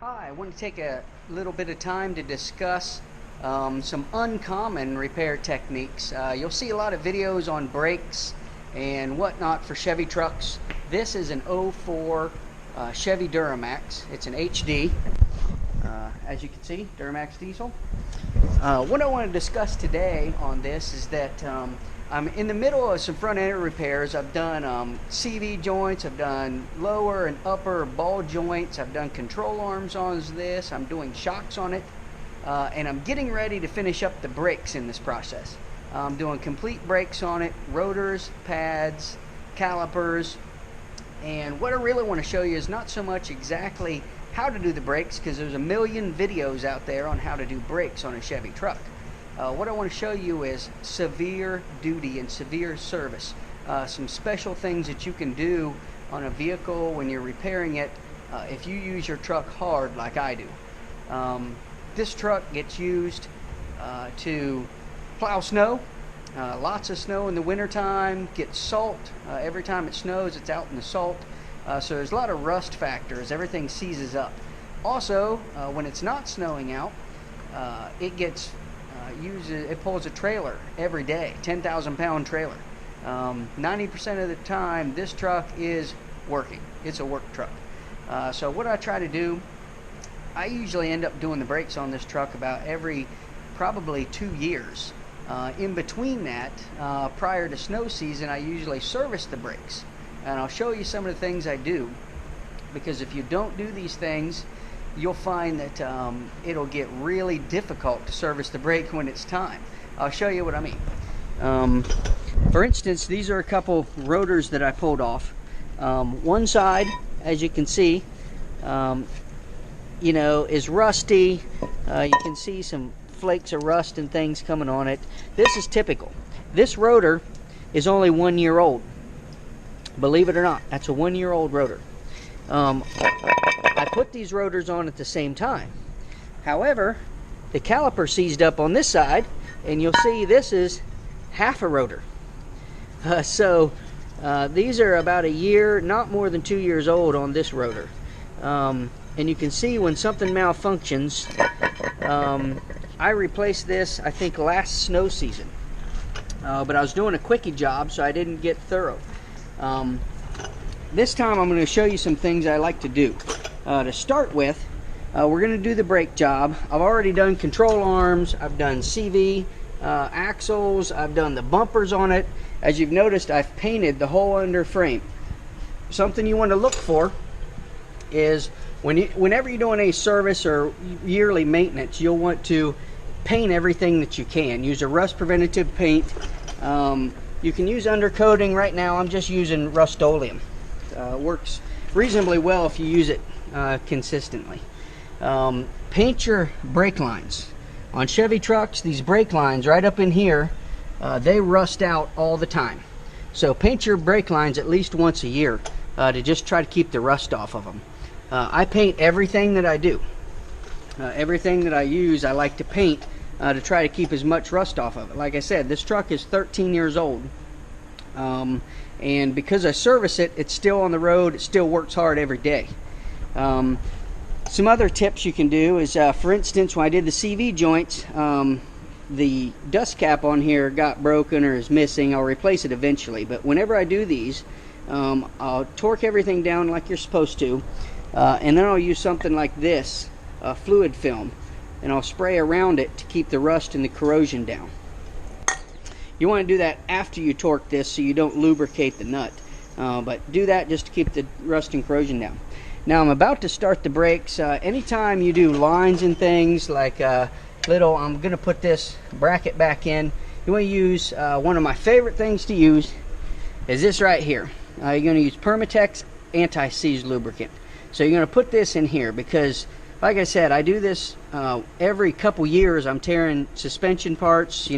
Hi, I want to take a little bit of time to discuss some uncommon repair techniques. You'll see a lot of videos on brakes and whatnot for Chevy trucks. This is an '04 Chevy Duramax. It's an HD, as you can see, Duramax diesel. What I want to discuss today on this is that I'm in the middle of some front end repairs. I've done CV joints, I've done lower and upper ball joints, I've done control arms on this, I'm doing shocks on it, and I'm getting ready to finish up the brakes in this process. I'm doing complete brakes on it, rotors, pads, calipers, and what I really want to show you is not so much exactly how to do the brakes, because there's a million videos out there on how to do brakes on a Chevy truck. What I want to show you is severe duty and severe service. Some special things that you can do on a vehicle when you're repairing it if you use your truck hard like I do. This truck gets used to plow snow, lots of snow in the wintertime, gets salt. Every time it snows, it's out in the salt. So there's a lot of rust factors. Everything seizes up. Also, when it's not snowing out, it gets it pulls a trailer every day, 10,000 pound trailer. 90% of the time this truck is working. It's a work truck. So what I try to do, I usually end up doing the brakes on this truck about every probably 2 years. In between that, prior to snow season, I usually service the brakes, and I'll show you some of the things I do, because if you don't do these things, you'll find that it'll get really difficult to service the brake when it's time. I'll show you what I mean. For instance, these are a couple rotors that I pulled off. One side, as you can see, is rusty. You can see some flakes of rust and things coming on it. This is typical. This rotor is only 1 year old. Believe it or not, that's a 1 year old rotor. I put these rotors on at the same time. However, the caliper seized up on this side, and you'll see this is half a rotor. These are about a year, not more than 2 years old on this rotor. And you can see when something malfunctions. I replaced this, I think, last snow season. But I was doing a quickie job, so I didn't get thorough. This time I'm going to show you some things I like to do. To start with, we're going to do the brake job. I've already done control arms, I've done CV, axles, I've done the bumpers on it. As you've noticed, I've painted the whole under frame. Something you want to look for is whenever you're doing a service or yearly maintenance, you'll want to paint everything that you can. Use a rust preventative paint. You can use undercoating. Right now I'm just using Rust-Oleum. Works reasonably well if you use it consistently. Paint your brake lines. On Chevy trucks, these brake lines right up in here, they rust out all the time. So paint your brake lines at least once a year to just try to keep the rust off of them. I paint everything that I do. Everything that I use, I like to paint to try to keep as much rust off of it. Like I said, this truck is 13 years old. And because I service it, it's still on the road, it still works hard every day. Some other tips you can do is, for instance, when I did the CV joints, the dust cap on here got broken or is missing. I'll replace it eventually, but whenever I do these, I'll torque everything down like you're supposed to, and then I'll use something like this, fluid film, and I'll spray around it to keep the rust and the corrosion down. You want to do that after you torque this so you don't lubricate the nut, but do that just to keep the rust and corrosion down. Now I'm about to start the brakes. Anytime you do lines and things like I'm going to put this bracket back in. You want to use one of my favorite things to use is this right here. You're going to use Permatex anti-seize lubricant. So you're going to put this in here because, like I said, I do this every couple years. I'm tearing suspension parts,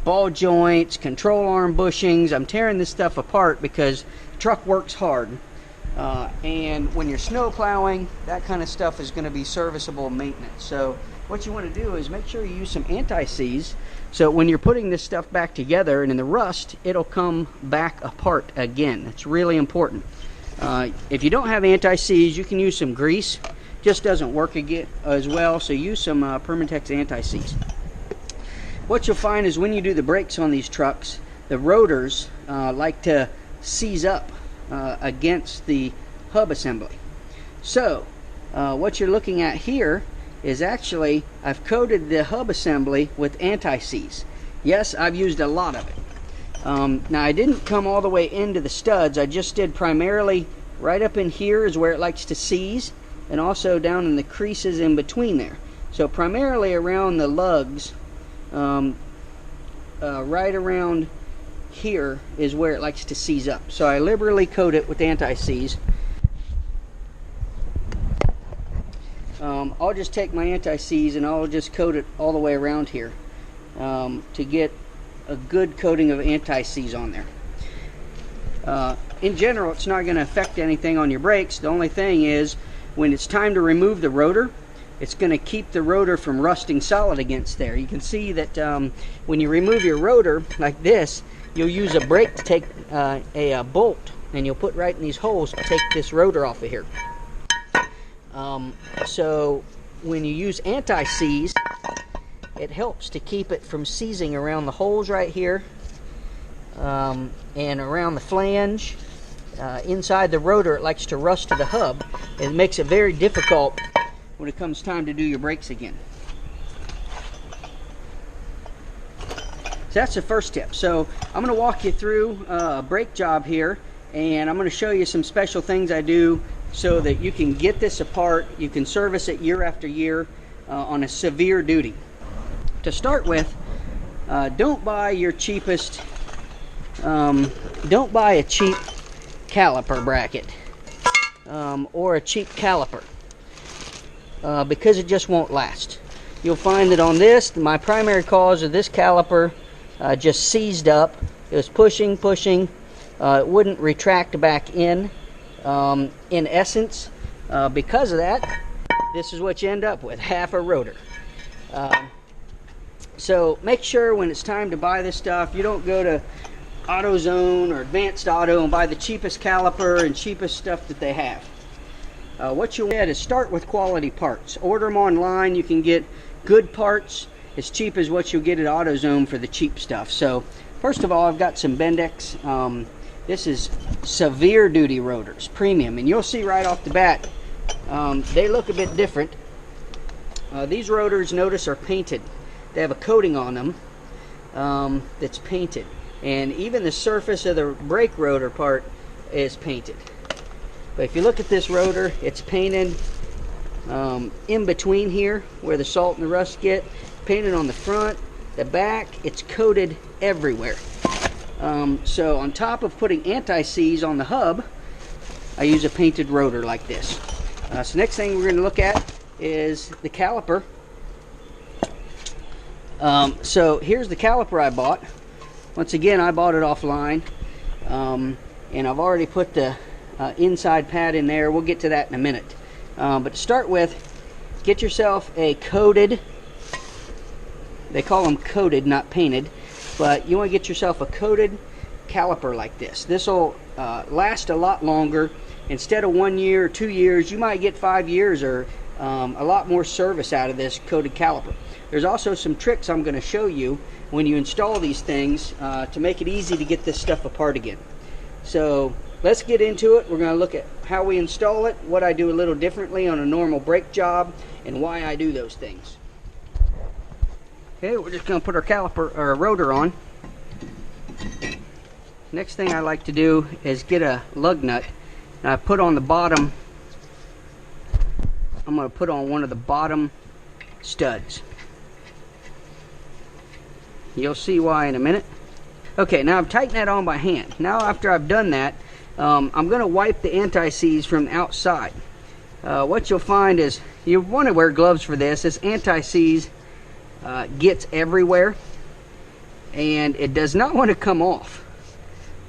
ball joints, control arm bushings. I'm tearing this stuff apart because the truck works hard. And when you're snow plowing, that kind of stuff is going to be serviceable maintenance. So what you want to do is make sure you use some anti-seize, so when you're putting this stuff back together and in the rust, it'll come back apart again. That's really important. If you don't have anti-seize, you can use some grease just doesn't work again as well. So use some Permatex anti-seize. What you'll find is when you do the brakes on these trucks, the rotors like to seize up against the hub assembly. So what you're looking at here is actually I've coated the hub assembly with anti-seize. Yes, I've used a lot of it. Now I didn't come all the way into the studs. I just did primarily right up in here is where it likes to seize, and also down in the creases in between there. So primarily around the lugs, right around here is where it likes to seize up. So I liberally coat it with anti-seize. I'll just take my anti-seize and I'll just coat it all the way around here to get a good coating of anti-seize on there. In general, it's not going to affect anything on your brakes. The only thing is when it's time to remove the rotor, it's going to keep the rotor from rusting solid against there. You can see that when you remove your rotor like this, you'll use a brake to take a bolt, and you'll put right in these holes to take this rotor off of here. So when you use anti-seize, it helps to keep it from seizing around the holes right here, and around the flange. Inside the rotor, it likes to rust to the hub. It makes it very difficult when it comes time to do your brakes again. So that's the first tip. So I'm going to walk you through a brake job here, and I'm going to show you some special things I do so that you can get this apart. You can service it year after year on a severe duty. To start with, don't buy your cheapest, don't buy a cheap caliper bracket or a cheap caliper because it just won't last. You'll find that on this, my primary cause of this caliper just seized up. It was pushing, it wouldn't retract back in essence. Because of that, this is what you end up with, half a rotor. So make sure when it's time to buy this stuff, you don't go to AutoZone or Advanced Auto and buy the cheapest caliper and cheapest stuff that they have. What you want is start with quality parts. Order them online. You can get good parts as cheap as what you'll get at AutoZone for the cheap stuff. So first of all, I've got some Bendix. This is severe duty rotors, premium, and you'll see right off the bat they look a bit different. These rotors, notice, are painted. They have a coating on them that's painted, and even the surface of the brake rotor part is painted. But if you look at this rotor, it's painted in between here where the salt and the rust get, painted on the front, the back. It's coated everywhere. So on top of putting anti-seize on the hub, I use a painted rotor like this. So next thing we're going to look at is the caliper. So here's the caliper I bought. Once again, I bought it offline, and I've already put the inside pad in there. We'll get to that in a minute. But to start with, get yourself a coated, they call them coated, not painted, but you want to get yourself a coated caliper like this. This will last a lot longer. Instead of 1 year or 2 years, you might get 5 years or a lot more service out of this coated caliper. There's also some tricks I'm going to show you when you install these things to make it easy to get this stuff apart again. So let's get into it. We're going to look at how we install it, what I do a little differently on a normal brake job, and why I do those things. Okay, we're just going to put our caliper or rotor on. Next thing I like to do is get a lug nut, and I put on the bottom. I'm going to put on one of the bottom studs. You'll see why in a minute. Okay, now I've tightened that on by hand. Now after I've done that, I'm going to wipe the anti-seize from the outside. What you'll find is you want to wear gloves for this. This anti-seize gets everywhere, and it does not want to come off.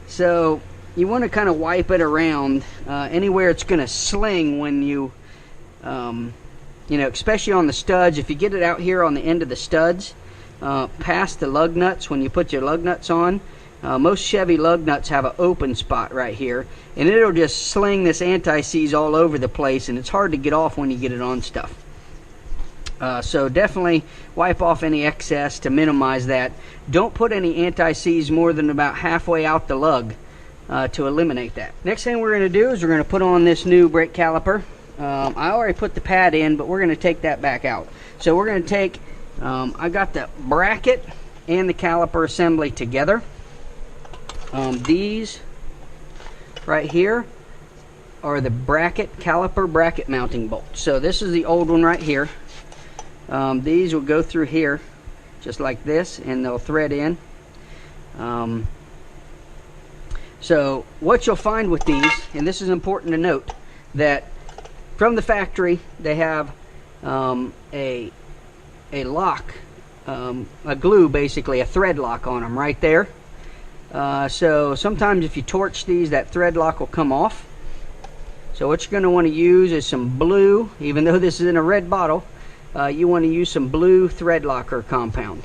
So you want to kind of wipe it around anywhere it's going to sling when you, you know, especially on the studs. If you get it out here on the end of the studs, past the lug nuts, when you put your lug nuts on, Most Chevy lug nuts have an open spot right here, and it'll just sling this anti-seize all over the place, and it's hard to get off when you get it on stuff. So definitely wipe off any excess to minimize that. Don't put any anti-seize more than about halfway out the lug to eliminate that. Next thing we're going to do is we're going to put on this new brake caliper. I already put the pad in, but we're going to take that back out. So we're going to take, I got the bracket and the caliper assembly together. These right here are the caliper bracket mounting bolts. So this is the old one right here. These will go through here just like this, and they'll thread in. So what you'll find with these, and this is important to note, that from the factory they have a lock, a glue, basically a thread lock on them right there. So sometimes if you torch these, that thread lock will come off. So what you're going to want to use is some blue. Even though this is in a red bottle, you want to use some blue thread locker compound.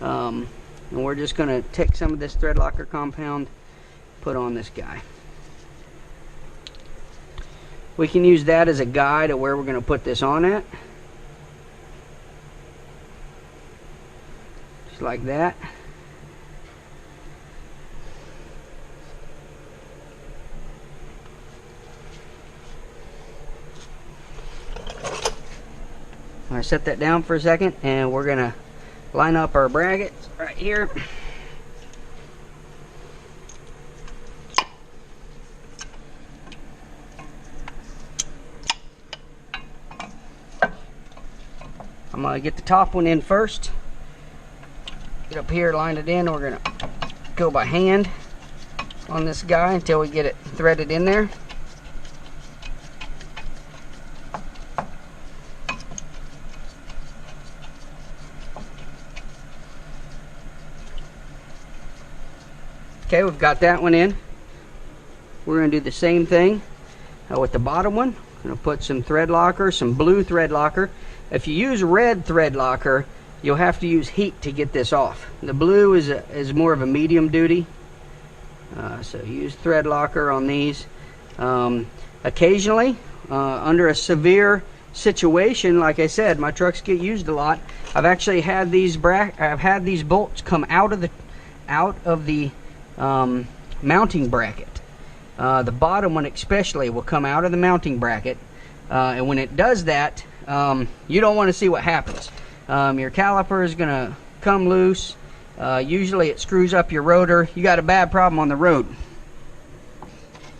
And we're just going to take some of this thread locker compound, put on this guy. We can use that as a guide of where we're going to put this on at. Just like that. I set that down for a second, and we're gonna line up our brackets right here. I'm gonna get the top one in first. Get up here, line it in. We're gonna go by hand on this guy until we get it threaded in there. Okay, we've got that one in. We're going to do the same thing with the bottom one. I'm going to put some thread locker, some blue thread locker. If you use red thread locker, you'll have to use heat to get this off. The blue is more of a medium duty. So use thread locker on these. Occasionally, under a severe situation, like I said, my trucks get used a lot. I've actually had these bolts come out of the mounting bracket. The bottom one especially will come out of the mounting bracket, and when it does that, you don't want to see what happens. Your caliper is going to come loose. Usually it screws up your rotor. You got a bad problem on the road.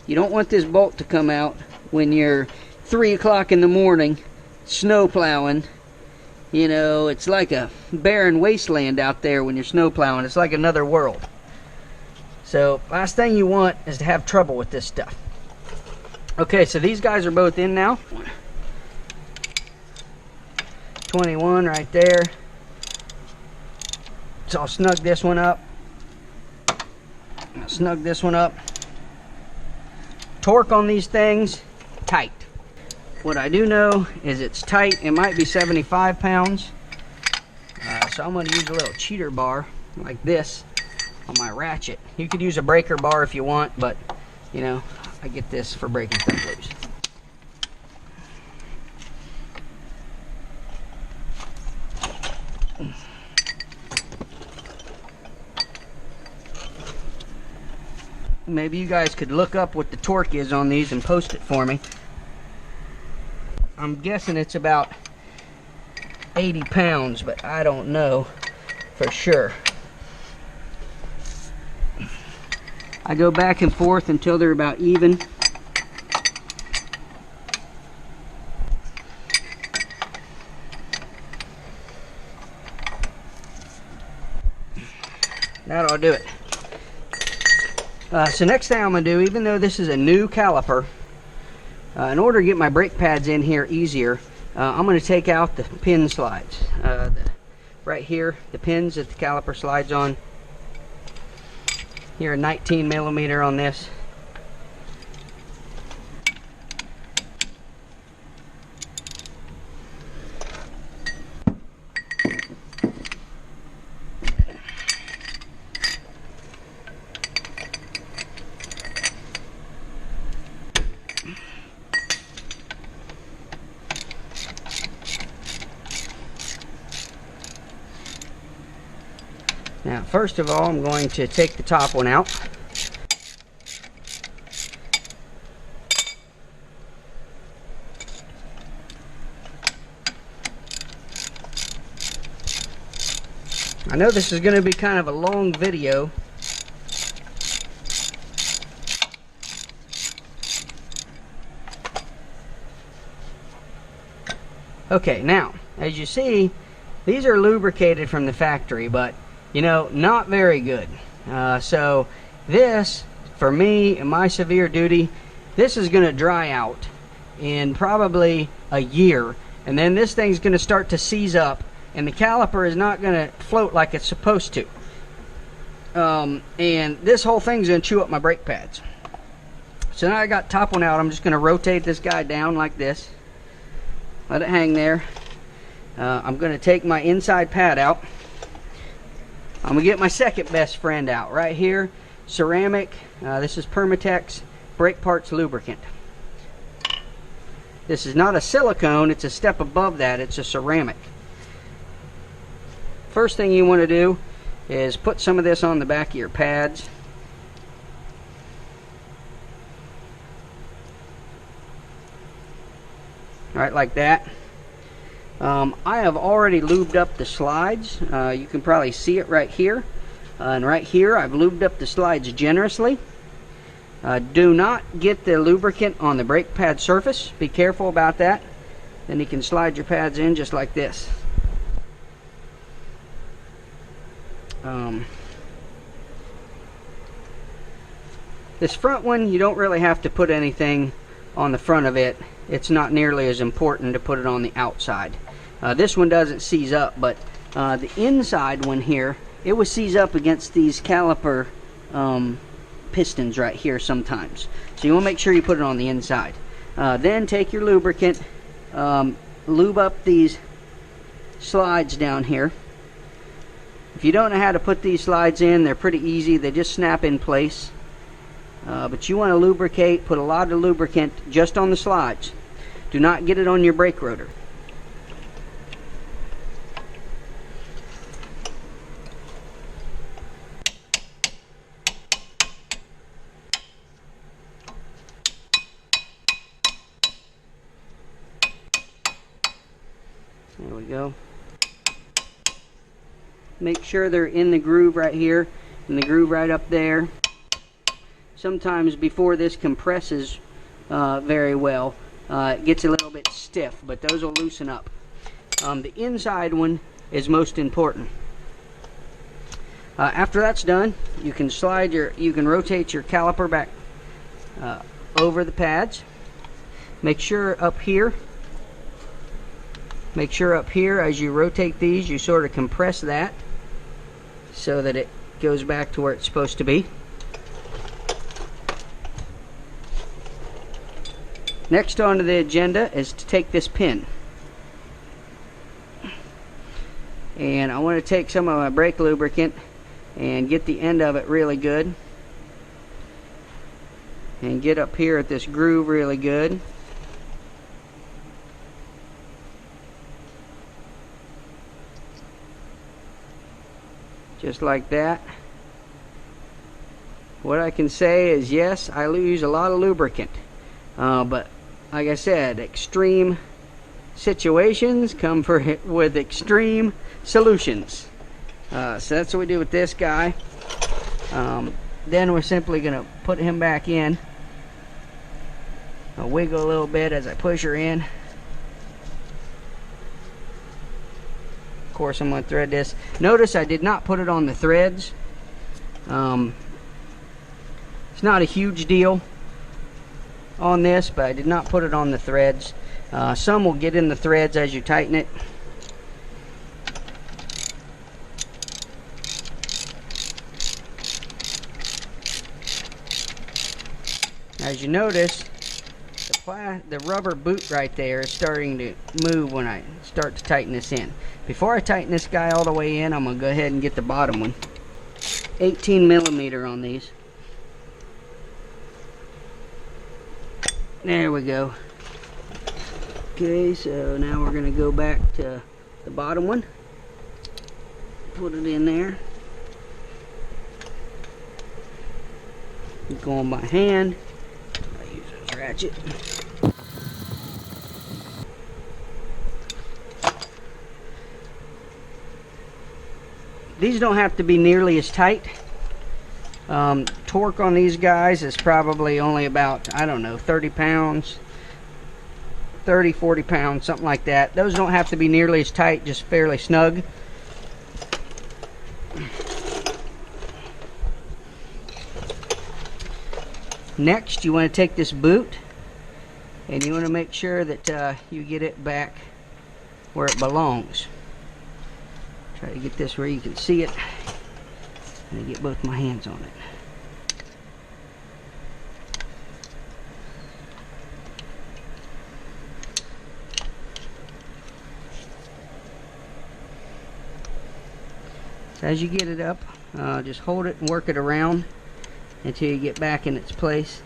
You don't want this bolt to come out when you're 3 o'clock in the morning snow plowing. You know, it's like a barren wasteland out there when you're snow plowing. It's like another world. So last thing you want is to have trouble with this stuff. Okay, so these guys are both in now. 21 right there. So I'll snug this one up. Snug this one up. Torque on these things, tight. What I do know is it's tight. It might be 75 pounds. So I'm going to use a little cheater bar like this on my ratchet. You could use a breaker bar if you want, but you know, I get this for breaking stuff loose. Maybe you guys could look up what the torque is on these and post it for me. I'm guessing it's about 80 pounds, but I don't know for sure. I go back and forth until they're about even. That'll do it. So next thing I'm going to do, even though this is a new caliper, in order to get my brake pads in here easier, I'm going to take out the pin slides. Right here, the pins that the caliper slides on. Here, a 19 millimeter on this. Now, first of all, I'm going to take the top one out. I know this is going to be kind of a long video. Okay, now, as you see, these are lubricated from the factory, but, you know, not very good. So this, for me and my severe duty, this is going to dry out in probably a year. And then this thing's going to start to seize up, and the caliper is not going to float like it's supposed to. And this whole thing's going to chew up my brake pads. So now I got top one out. I'm just going to rotate this guy down like this. Let it hang there. I'm going to take my inside pad out. I'm going to get my second best friend out right here. Ceramic. This is Permatex brake parts lubricant. This is not a silicone. It's a step above that. It's a ceramic. First thing you want to do is put some of this on the back of your pads. Right, like that. I have already lubed up the slides. You can probably see it right here. And right here, I've lubed up the slides generously. Do not get the lubricant on the brake pad surface. Be careful about that. Then you can slide your pads in just like this. This front one, you don't really have to put anything on the front of it. It's not nearly as important to put it on the outside. This one doesn't seize up, but the inside one here, it will seize up against these caliper pistons right here sometimes. So you want to make sure you put it on the inside. Then take your lubricant, lube up these slides down here. If you don't know how to put these slides in, they're pretty easy. They just snap in place. But you want to lubricate, put a lot of lubricant just on the slides. Do not get it on your brake rotor. There we go. Make sure they're in the groove right here, in the groove right up there. Sometimes before this compresses very well, it gets a little bit stiff, but those will loosen up. The inside one is most important. After that's done, you can rotate your caliper back over the pads. Make sure up here as you rotate these, you sort of compress that so that it goes back to where it's supposed to be. Next on the agenda is to take this pin. And I want to take some of my brake lubricant and get the end of it really good. And get up here at this groove really good. Just like that. What I can say is, yes, I use a lot of lubricant. But like I said, extreme situations come with extreme solutions. So that's what we do with this guy. Then we're simply going to put him back in. I'll wiggle a little bit as I push her in. Of course, I'm going to thread this. Notice I did not put it on the threads. It's not a huge deal on this, but I did not put it on the threads. Some will get in the threads as you tighten it. As you notice, the rubber boot right there is starting to move when I start to tighten this in. Before I tighten this guy all the way in, I'm going to go ahead and get the bottom one. 18 millimeter on these. There we go. Okay, so now we're going to go back to the bottom one. Put it in there. Going by hand. I use this ratchet. These don't have to be nearly as tight. Torque on these guys is probably only about, I don't know, 30 pounds. 30, 40 pounds, something like that. Those don't have to be nearly as tight, just fairly snug. Next, you want to take this boot and you want to make sure that you get it back where it belongs. Try to get this where you can see it and get both my hands on it. So as you get it up, just hold it and work it around until you get back in its place.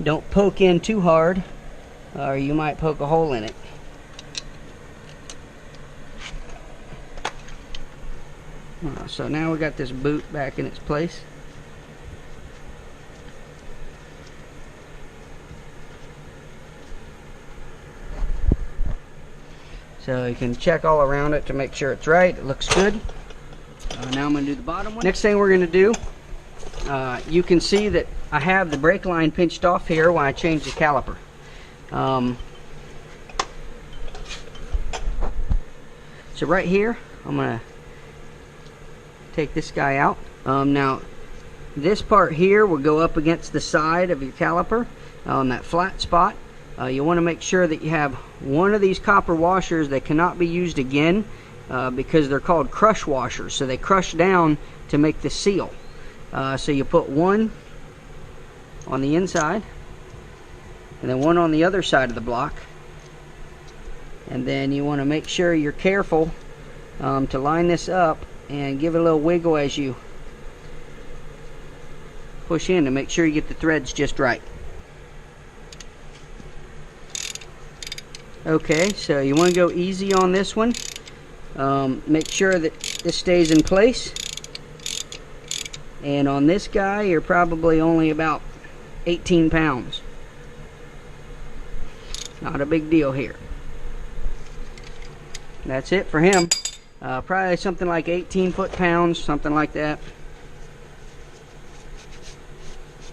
Don't poke in too hard or you might poke a hole in it. So now we got this boot back in its place. So you can check all around it to make sure it's right. It looks good. Now I'm going to do the bottom one. Next thing we're going to do, you can see that I have the brake line pinched off here when I change the caliper. So right here, I'm going to take this guy out. Now, this part here will go up against the side of your caliper on that flat spot. You want to make sure that you have one of these copper washers that cannot be used again because they're called crush washers. So they crush down to make the seal. So you put one on the inside and then one on the other side of the block. And then you want to make sure you're careful to line this up and give it a little wiggle as you push in to make sure you get the threads just right. Okay, so you want to go easy on this one. Make sure that this stays in place. And on this guy, you're probably only about 18 pounds. Not a big deal here. That's it for him. Probably something like 18 foot-pounds, something like that.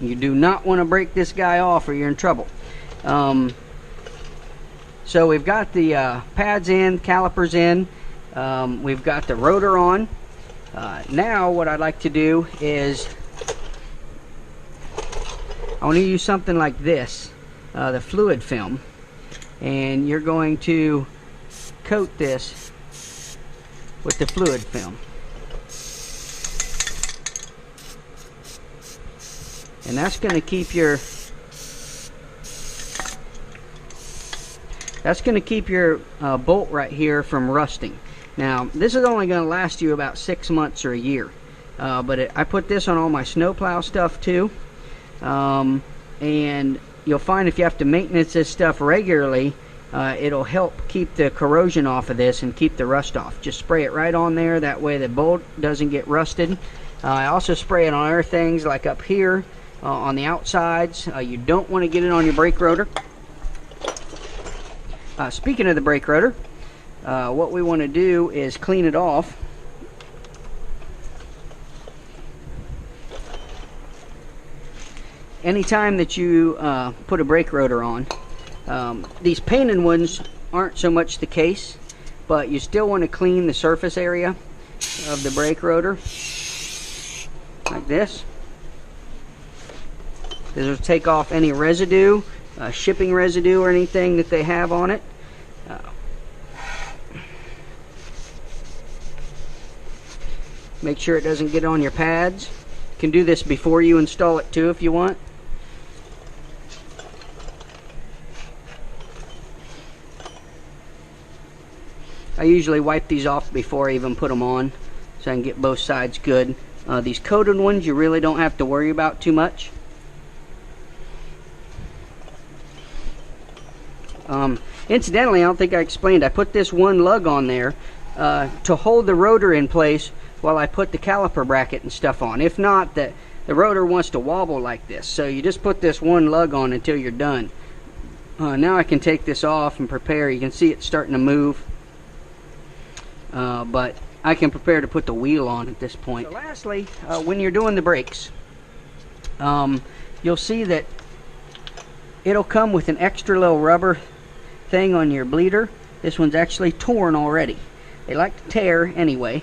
You do not want to break this guy off or you're in trouble. So we've got the pads in, calipers in, we've got the rotor on. Now what I'd like to do is I want to use something like this, the fluid film, and you're going to coat this with the fluid film. And that's going to keep your bolt right here from rusting. Now this is only going to last you about 6 months or a year, but I put this on all my snowplow stuff too, and you'll find if you have to maintenance this stuff regularly, it'll help keep the corrosion off of this and keep the rust off. Just spray it right on there, that way the bolt doesn't get rusted. I also spray it on other things like up here on the outsides. You don't want to get it on your brake rotor. Speaking of the brake rotor, what we want to do is clean it off. Anytime that you put a brake rotor on, these painted ones aren't so much the case, but you still want to clean the surface area of the brake rotor like this. This will take off any residue, shipping residue or anything that they have on it. Make sure it doesn't get on your pads. You can do this before you install it too if you want. I usually wipe these off before I even put them on so I can get both sides good. These coated ones you really don't have to worry about too much. Incidentally, I don't think I explained, I put this one lug on there to hold the rotor in place while I put the caliper bracket and stuff on. If not, the rotor wants to wobble like this. So you just put this one lug on until you're done. Now I can take this off and prepare. You can see it's starting to move. But I can prepare to put the wheel on at this point. So lastly, when you're doing the brakes, you'll see that it'll come with an extra little rubber thing on your bleeder. This one's actually torn already. They like to tear anyway.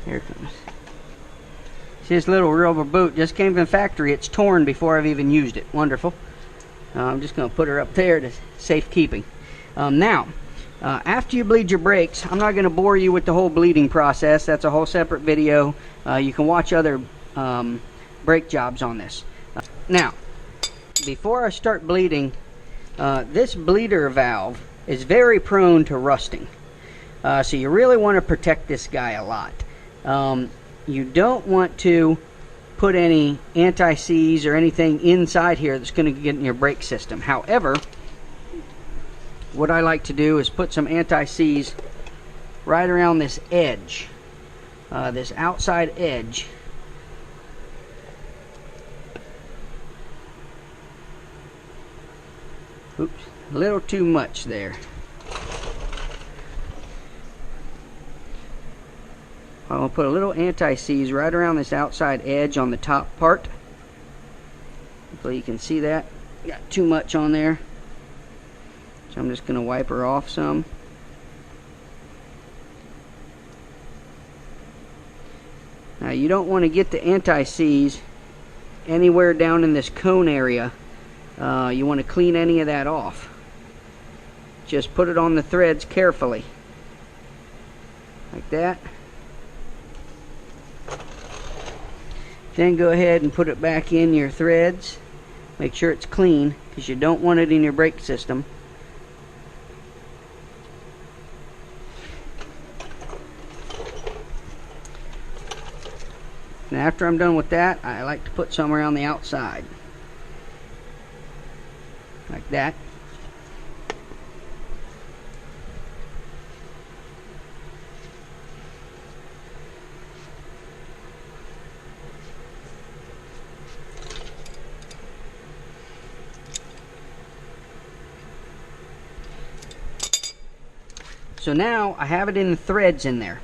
Here it comes. See, this little rubber boot just came from the factory. It's torn before I've even used it. Wonderful. I'm just going to put her up there to safekeeping. Now, after you bleed your brakes, I'm not going to bore you with the whole bleeding process. That's a whole separate video. You can watch other brake jobs on this. Now, before I start bleeding, this bleeder valve is very prone to rusting. So you really want to protect this guy a lot. You don't want to put any anti-seize or anything inside here that's going to get in your brake system. However, what I like to do is put some anti-seize right around this edge, this outside edge. Oops, a little too much there. I'm going to put a little anti-seize right around this outside edge on the top part. Hopefully you can see that. Got too much on there. So I'm just going to wipe her off some. Now you don't want to get the anti-seize anywhere down in this cone area. You want to clean any of that off. Just put it on the threads carefully. Like that. Then go ahead and put it back in your threads. Make sure it's clean, because you don't want it in your brake system. And after I'm done with that, I like to put some around the outside. Like that. So now I have it in the threads in there.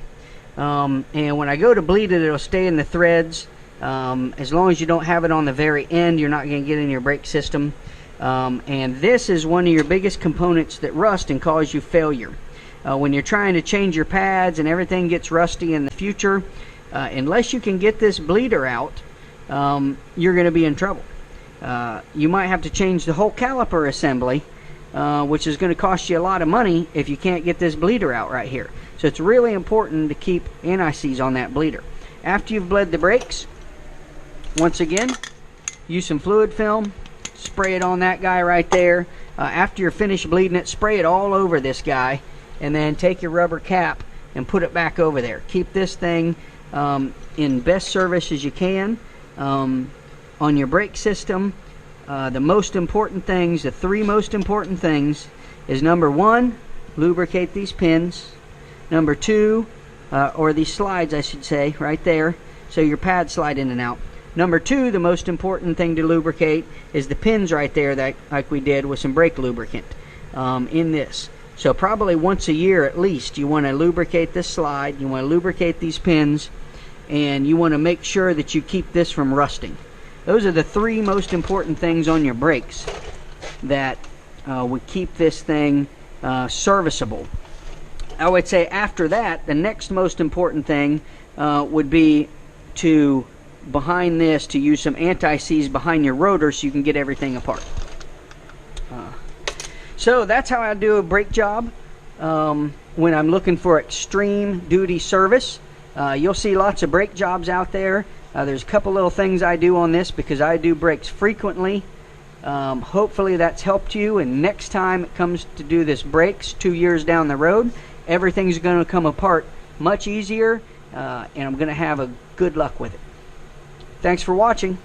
And when I go to bleed it, it'll stay in the threads. As long as you don't have it on the very end, you're not going to get in your brake system. And this is one of your biggest components that rust and cause you failure. When you're trying to change your pads and everything gets rusty in the future, unless you can get this bleeder out, you're going to be in trouble. You might have to change the whole caliper assembly, which is going to cost you a lot of money if you can't get this bleeder out right here. So it's really important to keep anti-seize on that bleeder. After you've bled the brakes, once again, use some fluid film, spray it on that guy right there. After you're finished bleeding it, spray it all over this guy, and then take your rubber cap and put it back over there. Keep this thing in best service as you can. On your brake system, the most important things, the three most important things, is number one, lubricate these pins. Number two, or these slides I should say, right there, so your pads slide in and out. Number two, the most important thing to lubricate is the pins right there, that like we did with some brake lubricant in this. So probably once a year at least, you want to lubricate this slide, you want to lubricate these pins, and you want to make sure that you keep this from rusting. Those are the three most important things on your brakes that would keep this thing serviceable. I would say after that, the next most important thing would be to, behind this, to use some anti-seize behind your rotor so you can get everything apart. So that's how I do a brake job when I'm looking for extreme duty service. You'll see lots of brake jobs out there. There's a couple little things I do on this because I do brakes frequently. Hopefully that's helped you, and next time it comes to do this brakes 2 years down the road, everything's going to come apart much easier, and I'm going to have a good luck with it. Thanks for watching.